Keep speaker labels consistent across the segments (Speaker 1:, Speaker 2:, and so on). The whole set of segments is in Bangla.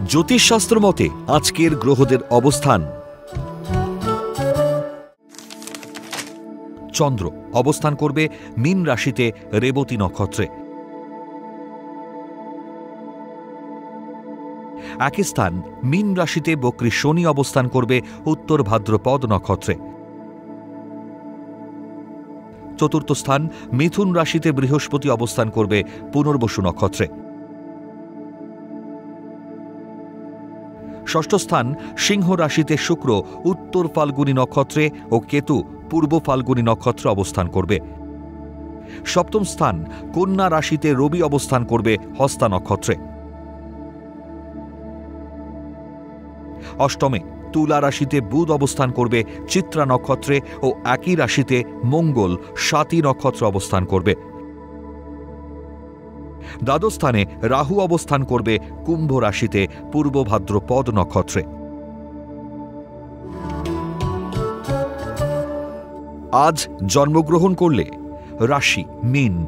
Speaker 1: জ্যোতিষশাস্ত্র মতে আজকের গ্রহদের অবস্থান। চন্দ্র অবস্থান করবে মীন রাশিতে রেবতী নক্ষত্রে। একই স্থান মীন রাশিতে বক্রী শনি অবস্থান করবে উত্তর ভাদ্রপদ নক্ষত্রে। চতুর্থ স্থান মিথুন রাশিতে বৃহস্পতি অবস্থান করবে পুনর্বসু নক্ষত্রে। ষষ্ঠ স্থান সিংহ রাশিতে শুক্র উত্তর ফাল্গুনী নক্ষত্রে ও কেতু পূর্ব ফাল্গুনী নক্ষত্রে অবস্থান করবে। সপ্তম স্থান কন্যা রাশিতে রবি অবস্থান করবে হস্তা নক্ষত্রে। অষ্টমে তুলা রাশিতে বুধ অবস্থান করবে চিত্রা নক্ষত্রে ও একই রাশিতে মঙ্গল স্বাতী নক্ষত্র অবস্থান করবে। দ্বাদশ স্থানে রাহু অবস্থান করবে কুম্ভ রাশিতে পূর্ব ভাদ্রপদ নক্ষত্রে। আজ জন্মগ্রহণ করলে রাশি মীন,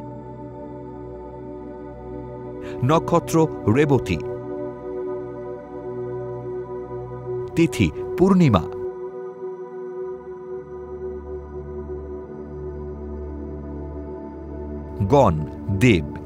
Speaker 1: নক্ষত্র রেবতী, তিথি পূর্ণিমা, গণ দেব।